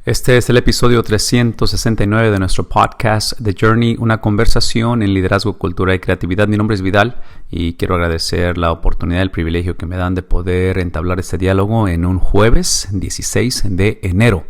Este es el episodio 369 de nuestro podcast The Journey, una conversación en liderazgo, cultura y creatividad. Mi nombre es Vidal y quiero agradecer la oportunidad y el privilegio que me dan de poder entablar este diálogo en un jueves 16 de enero,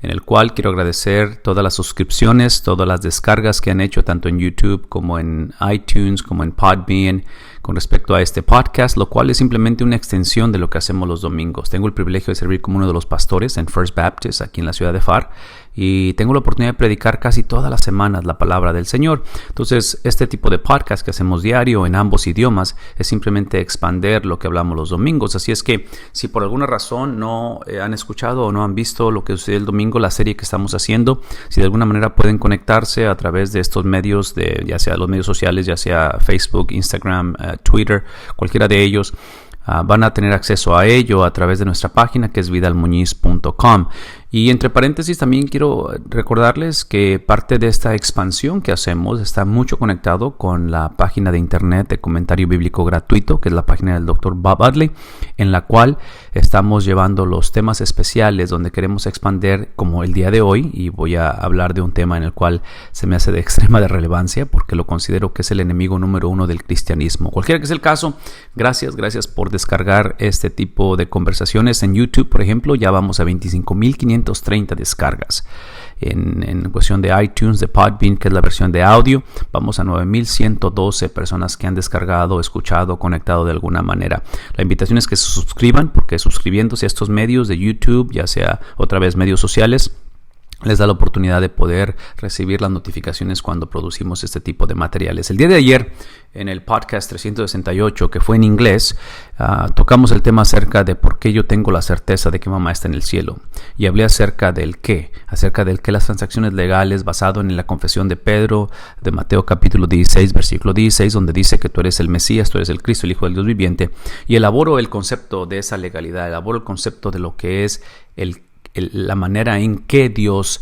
en el cual quiero agradecer todas las suscripciones, todas las descargas que han hecho tanto en YouTube como en iTunes, como en Podbean, con respecto a este podcast, lo cual es simplemente una extensión de lo que hacemos los domingos. Tengo el privilegio de servir como uno de los pastores en First Baptist aquí en la ciudad de Pharr y tengo la oportunidad de predicar casi todas las semanas la palabra del Señor. Entonces, este tipo de podcast que hacemos diario en ambos idiomas es simplemente expander lo que hablamos los domingos. Así es que si por alguna razón no han escuchado o no han visto lo que sucedió el domingo, la serie que estamos haciendo, si de alguna manera pueden conectarse a través de estos medios, ya sea los medios sociales, ya sea Facebook, Instagram, Twitter, cualquiera de ellos, van a tener acceso a ello a través de nuestra página que es vidalmuñiz.com. Y entre paréntesis también quiero recordarles que parte de esta expansión que hacemos está mucho conectado con la página de internet de comentario bíblico gratuito, que es la página del Dr. Bob Utley, en la cual estamos llevando los temas especiales donde queremos expandir, como el día de hoy, y voy a hablar de un tema en el cual se me hace de extrema de relevancia porque lo considero que es el enemigo número uno del cristianismo. Cualquiera que sea el caso, gracias por descargar este tipo de conversaciones en YouTube. Por ejemplo, ya vamos a 25,530 descargas. En cuestión de iTunes, de Podbean, que es la versión de audio, vamos a 9,112 personas que han descargado, escuchado, conectado de alguna manera. La invitación es que se suscriban, porque suscribiéndose a estos medios de YouTube, ya sea otra vez medios sociales, les da la oportunidad de poder recibir las notificaciones cuando producimos este tipo de materiales. El día de ayer, en el podcast 368, que fue en inglés, tocamos el tema acerca de por qué yo tengo la certeza de que mamá está en el cielo. Y hablé acerca del qué las transacciones legales basado en la confesión de Pedro, de Mateo capítulo 16, versículo 16, donde dice que tú eres el Mesías, tú eres el Cristo, el Hijo del Dios viviente. Y elaboro el concepto de esa legalidad, elaboro el concepto de lo que es la manera en que Dios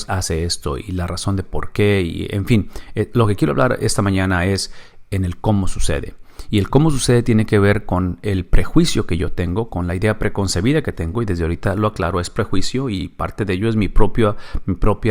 hace esto y la razón de por qué, y en fin, lo que quiero hablar esta mañana es en el cómo sucede. Y el cómo sucede tiene que ver con el prejuicio que yo tengo, con la idea preconcebida que tengo, y desde ahorita lo aclaro, es prejuicio y parte de ello es mi propia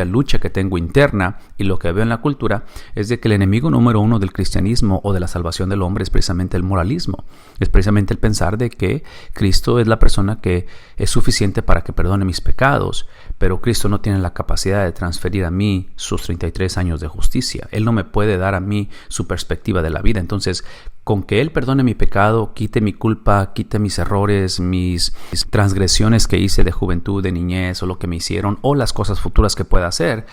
lucha que tengo interna, y lo que veo en la cultura es de que el enemigo número uno del cristianismo o de la salvación del hombre es precisamente el moralismo, es precisamente el pensar de que Cristo es la persona que es suficiente para que perdone mis pecados, pero Cristo no tiene la capacidad de transferir a mí sus 33 años de justicia. Él no me puede dar a mí su perspectiva de la vida. Entonces, con que Él perdone mi pecado, quite mi culpa, quite mis errores, mis transgresiones que hice de juventud, de niñez, o lo que me hicieron, o las cosas futuras que pueda hacer,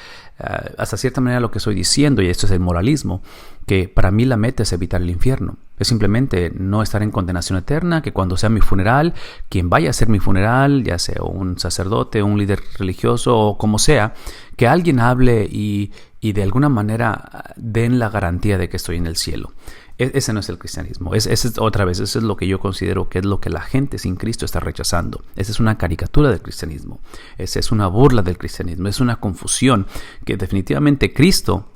hasta cierta manera lo que estoy diciendo, y esto es el moralismo, que para mí la meta es evitar el infierno. Es simplemente no estar en condenación eterna, que cuando sea mi funeral, quien vaya a hacer mi funeral, ya sea un sacerdote, un líder religioso o como sea, que alguien hable y de alguna manera den la garantía de que estoy en el cielo. Ese no es el cristianismo. Otra vez, eso es lo que yo considero que es lo que la gente sin Cristo está rechazando. Esa es una caricatura del cristianismo. Esa es una burla del cristianismo. Es una confusión que definitivamente Cristo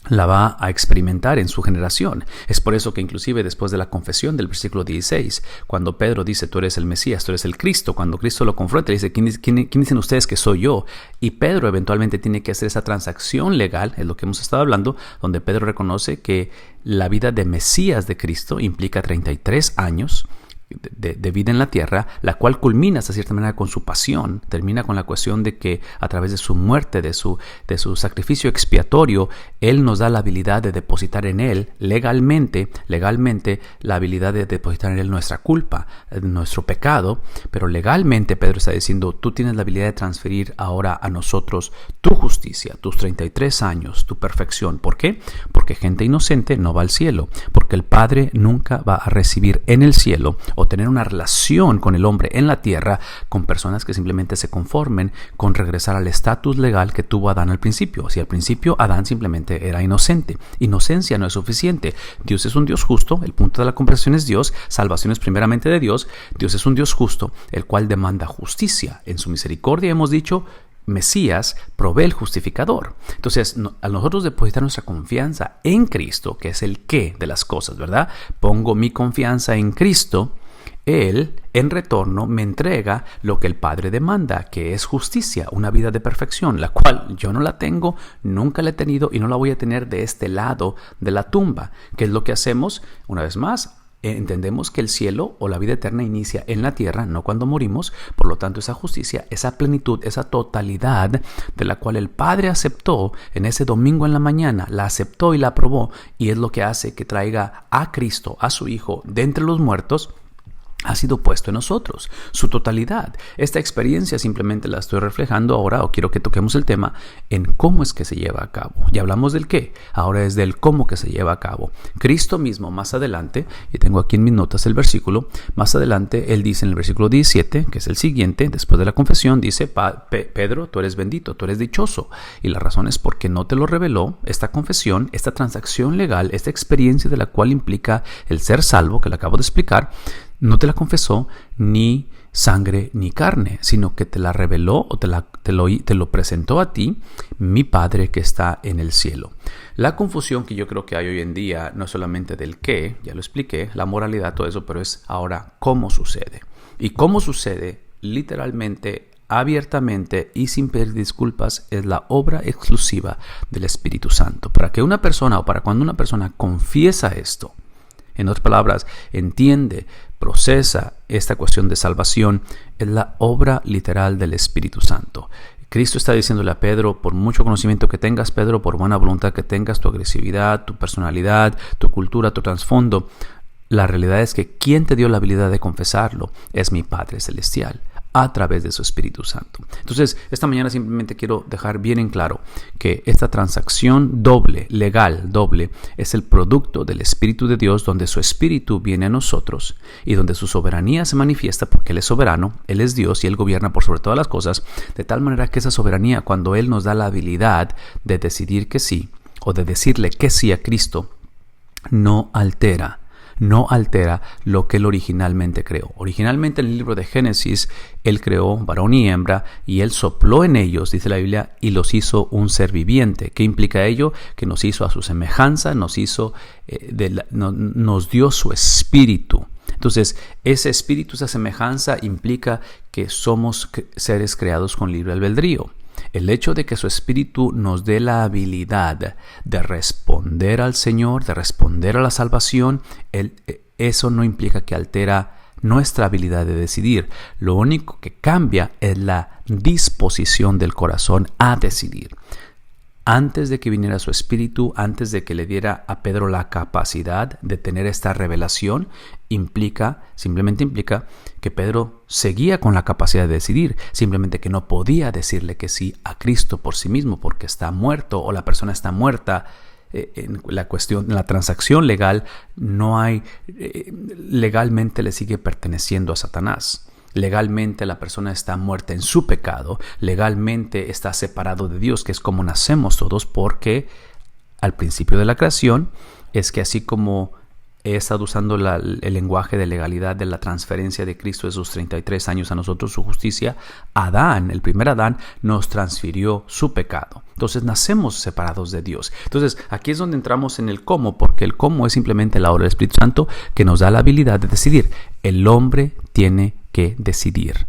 la va a experimentar en su generación. Es por eso que inclusive después de la confesión del versículo 16, cuando Pedro dice tú eres el Mesías, tú eres el Cristo, cuando Cristo lo confronta, le dice ¿quién dicen ustedes que soy yo? Y Pedro eventualmente tiene que hacer esa transacción legal, es lo que hemos estado hablando, donde Pedro reconoce que la vida de Mesías de Cristo implica 33 años de vida en la tierra, la cual culmina hasta cierta manera con su pasión, termina con la cuestión de que a través de su muerte, de su sacrificio expiatorio, Él nos da la habilidad de depositar en Él legalmente la habilidad de depositar en Él nuestra culpa, nuestro pecado, pero legalmente Pedro está diciendo, tú tienes la habilidad de transferir ahora a nosotros tu justicia, tus 33 años, tu perfección. ¿Por qué? Porque gente inocente no va al cielo, porque el Padre nunca va a recibir en el cielo o tener una relación con el hombre en la tierra con personas que simplemente se conformen con regresar al estatus legal que tuvo Adán al principio. Si al principio Adán simplemente era inocente, inocencia no es suficiente. Dios es un Dios justo, el punto de la conversación es Dios, salvación es primeramente de Dios. Dios es un Dios justo, el cual demanda justicia. En su misericordia hemos dicho, Mesías provee el justificador. Entonces, a nosotros depositar nuestra confianza en Cristo, que es el qué de las cosas, ¿verdad? Pongo mi confianza en Cristo. Él, en retorno, me entrega lo que el Padre demanda, que es justicia, una vida de perfección, la cual yo no la tengo, nunca la he tenido y no la voy a tener de este lado de la tumba. ¿Qué es lo que hacemos? Una vez más, entendemos que el cielo o la vida eterna inicia en la tierra, no cuando morimos. Por lo tanto, esa justicia, esa plenitud, esa totalidad de la cual el Padre aceptó en ese domingo en la mañana, la aceptó y la aprobó, y es lo que hace que traiga a Cristo, a su Hijo, de entre los muertos, ha sido puesto en nosotros, su totalidad. Esta experiencia simplemente la estoy reflejando ahora, o quiero que toquemos el tema en cómo es que se lleva a cabo. Ya hablamos del qué, ahora es del cómo que se lleva a cabo. Cristo mismo más adelante, y tengo aquí en mis notas el versículo, más adelante él dice en el versículo 17, que es el siguiente, después de la confesión, dice: Pedro, tú eres bendito, tú eres dichoso. Y la razón es porque no te lo reveló esta confesión, esta transacción legal, esta experiencia de la cual implica el ser salvo, que le acabo de explicar. No te la confesó ni sangre ni carne, sino que te la reveló o te lo presentó a ti, mi Padre que está en el cielo. La confusión que yo creo que hay hoy en día no es solamente del qué, ya lo expliqué, la moralidad, todo eso, pero es ahora cómo sucede. Y cómo sucede, literalmente, abiertamente y sin pedir disculpas, es la obra exclusiva del Espíritu Santo. Para que una persona, o para cuando una persona confiesa esto, en otras palabras, entiende, procesa esta cuestión de salvación, es la obra literal del Espíritu Santo. Cristo está diciéndole a Pedro: por mucho conocimiento que tengas, Pedro, por buena voluntad que tengas, tu agresividad, tu personalidad, tu cultura, tu trasfondo, la realidad es que quien te dio la habilidad de confesarlo es mi Padre Celestial, a través de su Espíritu Santo. Entonces, esta mañana simplemente quiero dejar bien en claro que esta transacción legal doble, es el producto del Espíritu de Dios, donde su Espíritu viene a nosotros y donde su soberanía se manifiesta, porque Él es soberano, Él es Dios y Él gobierna por sobre todas las cosas, de tal manera que esa soberanía, cuando Él nos da la habilidad de decidir que sí, o de decirle que sí a Cristo, no altera lo que Él originalmente creó. Originalmente en el libro de Génesis, Él creó varón y hembra, y Él sopló en ellos, dice la Biblia, y los hizo un ser viviente. ¿Qué implica ello? Que nos hizo a su semejanza, nos dio su espíritu. Entonces, ese espíritu, esa semejanza implica que somos seres creados con libre albedrío. El hecho de que su Espíritu nos dé la habilidad de responder al Señor, de responder a la salvación, eso no implica que altera nuestra habilidad de decidir. Lo único que cambia es la disposición del corazón a decidir. Antes de que viniera su Espíritu, antes de que le diera a Pedro la capacidad de tener esta revelación, simplemente implica que Pedro seguía con la capacidad de decidir, simplemente que no podía decirle que sí a Cristo por sí mismo, porque está muerto o la persona está muerta. En la transacción legal, legalmente le sigue perteneciendo a Satanás. Legalmente la persona está muerta en su pecado, legalmente está separado de Dios, que es como nacemos todos, porque al principio de la creación es que, así como he estado usando el lenguaje de legalidad de la transferencia de Cristo de sus 33 años a nosotros, su justicia, el primer Adán, nos transfirió su pecado. Entonces nacemos separados de Dios. Entonces aquí es donde entramos en el cómo, porque el cómo es simplemente la obra del Espíritu Santo que nos da la habilidad de decidir. El hombre tiene que decidir.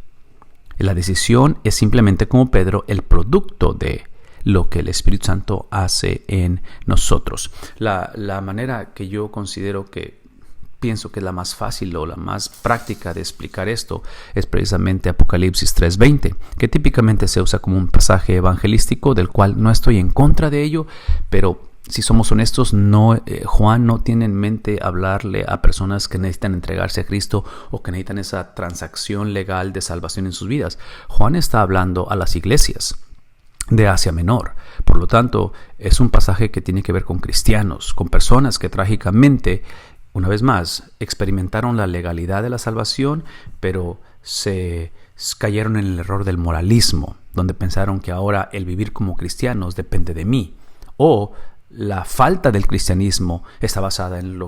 La decisión es simplemente, como Pedro, el producto de lo que el Espíritu Santo hace en nosotros. La manera que yo pienso que es la más fácil o la más práctica de explicar esto es precisamente Apocalipsis 3:20, que típicamente se usa como un pasaje evangelístico, del cual no estoy en contra de ello, pero si somos honestos, Juan no tiene en mente hablarle a personas que necesitan entregarse a Cristo o que necesitan esa transacción legal de salvación en sus vidas. Juan está hablando a las iglesias de Asia Menor. Por lo tanto, es un pasaje que tiene que ver con cristianos, con personas que trágicamente, una vez más, experimentaron la legalidad de la salvación, pero se cayeron en el error del moralismo, donde pensaron que ahora el vivir como cristianos depende de mí, o la falta del cristianismo está basada en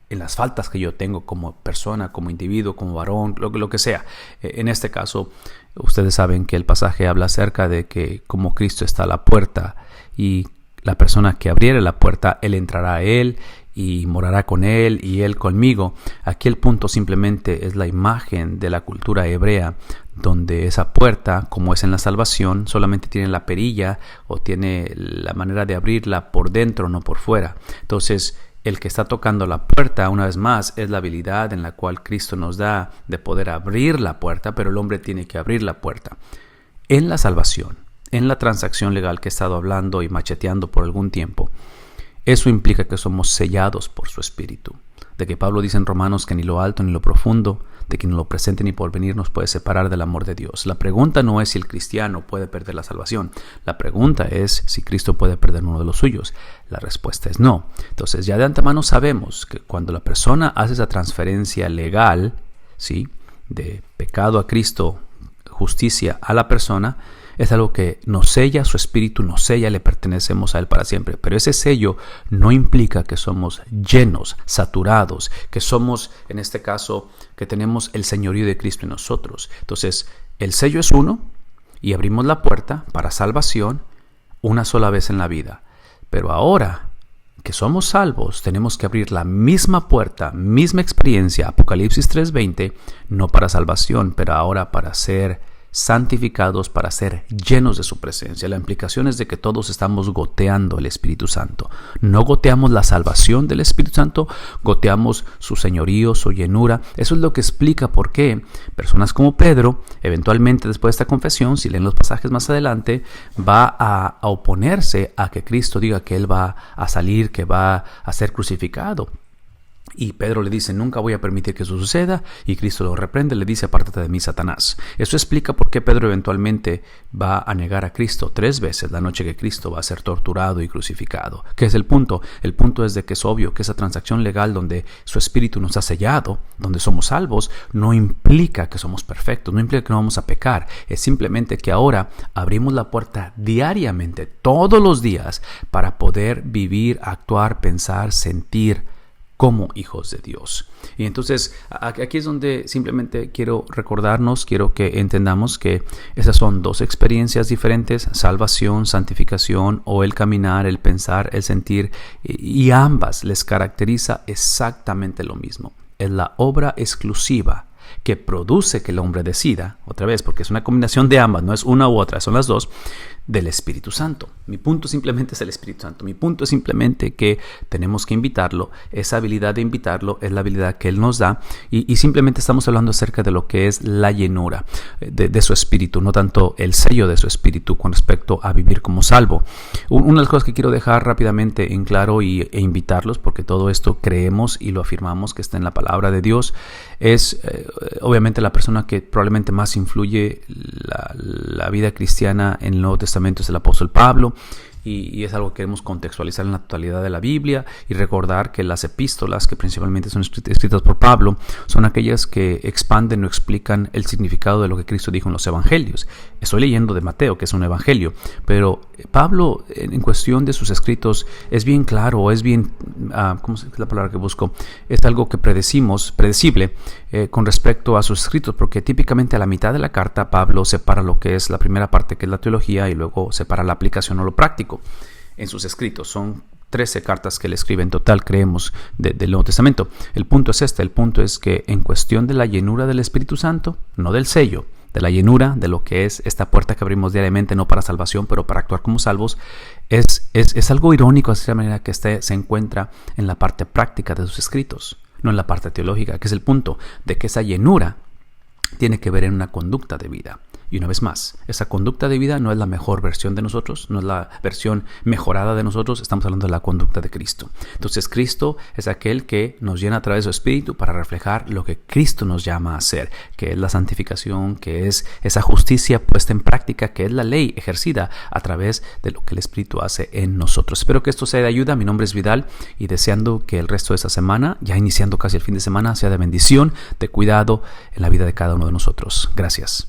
las faltas que yo tengo como persona, como individuo, como varón, lo que sea. En este caso, ustedes saben que el pasaje habla acerca de que como Cristo está a la puerta y la persona que abriere la puerta, Él entrará a Él y morará con él y él conmigo. Aquí el punto simplemente es la imagen de la cultura hebrea, donde esa puerta, como es en la salvación, solamente tiene la perilla o tiene la manera de abrirla por dentro, no por fuera. Entonces, el que está tocando la puerta, una vez más, es la habilidad en la cual Cristo nos da de poder abrir la puerta, pero el hombre tiene que abrir la puerta. En la salvación, en la transacción legal que he estado hablando y macheteando por algún tiempo, eso implica que somos sellados por su Espíritu. De que Pablo dice en Romanos que ni lo alto ni lo profundo, de que ni lo presente ni por venir nos puede separar del amor de Dios. La pregunta no es si el cristiano puede perder la salvación. La pregunta es si Cristo puede perder uno de los suyos. La respuesta es no. Entonces ya de antemano sabemos que cuando la persona hace esa transferencia legal, ¿sí?, de pecado a Cristo, justicia a la persona, es algo que nos sella, su espíritu nos sella, le pertenecemos a Él para siempre. Pero ese sello no implica que somos llenos, saturados, que somos, en este caso, que tenemos el señorío de Cristo en nosotros. Entonces, el sello es uno y abrimos la puerta para salvación una sola vez en la vida. Pero ahora que somos salvos, tenemos que abrir la misma puerta, misma experiencia, Apocalipsis 3:20, no para salvación, pero ahora para ser santificados, para ser llenos de su presencia. La implicación es de que todos estamos goteando el Espíritu Santo. No goteamos la salvación del Espíritu Santo, goteamos su señorío, su llenura. Eso es lo que explica por qué personas como Pedro, eventualmente después de esta confesión, si leen los pasajes más adelante, va a oponerse a que Cristo diga que Él va a salir, que va a ser crucificado. Y Pedro le dice, nunca voy a permitir que eso suceda, y Cristo lo reprende, le dice, apártate de mí, Satanás. Eso explica por qué Pedro eventualmente va a negar a Cristo 3 veces la noche que Cristo va a ser torturado y crucificado. ¿Qué es el punto? El punto es de que es obvio que esa transacción legal donde su espíritu nos ha sellado, donde somos salvos, no implica que somos perfectos, no implica que no vamos a pecar. Es simplemente que ahora abrimos la puerta diariamente, todos los días, para poder vivir, actuar, pensar, sentir como hijos de Dios. Y entonces aquí es donde simplemente quiero recordarnos, quiero que entendamos que esas son dos experiencias diferentes, salvación, santificación, o el caminar, el pensar, el sentir, y ambas les caracteriza exactamente lo mismo. Es la obra exclusiva que produce que el hombre decida, otra vez, porque es una combinación de ambas, no es una u otra, son las dos, del Espíritu Santo. Mi punto simplemente es el Espíritu Santo. Mi punto es simplemente que tenemos que invitarlo. Esa habilidad de invitarlo es la habilidad que Él nos da, y simplemente estamos hablando acerca de lo que es la llenura de su Espíritu, no tanto el sello de su Espíritu con respecto a vivir como salvo. Una de las cosas que quiero dejar rápidamente en claro e invitarlos, porque todo esto creemos y lo afirmamos que está en la palabra de Dios, es obviamente la persona que probablemente más influye la vida cristiana en el Nuevo Testamento es el apóstol Pablo, y es algo que queremos contextualizar en la totalidad de la Biblia y recordar que las epístolas, que principalmente son escritas por Pablo, son aquellas que expanden o explican el significado de lo que Cristo dijo en los evangelios. Estoy leyendo de Mateo, que es un evangelio, pero Pablo, en cuestión de sus escritos, es bien claro, es bien, ¿cómo es la palabra que busco? Es algo que predecible con respecto a sus escritos, porque típicamente a la mitad de la carta Pablo separa lo que es la primera parte, que es la teología, y luego separa la aplicación o lo práctico. En sus escritos son 13 cartas que él escribe en total, creemos, del Nuevo Testamento. El punto es el punto es que en cuestión de la llenura del Espíritu Santo, no del sello, de la llenura de lo que es esta puerta que abrimos diariamente, no para salvación, pero para actuar como salvos, es algo irónico de esa manera que se encuentra en la parte práctica de sus escritos, no en la parte teológica, que es el punto de que esa llenura tiene que ver en una conducta de vida. Y una vez más, esa conducta de vida no es la mejor versión de nosotros, no es la versión mejorada de nosotros, estamos hablando de la conducta de Cristo. Entonces Cristo es aquel que nos llena a través de su Espíritu para reflejar lo que Cristo nos llama a hacer, que es la santificación, que es esa justicia puesta en práctica, que es la ley ejercida a través de lo que el Espíritu hace en nosotros. Espero que esto sea de ayuda. Mi nombre es Vidal, y deseando que el resto de esta semana, ya iniciando casi el fin de semana, sea de bendición, de cuidado en la vida de cada uno de nosotros. Gracias.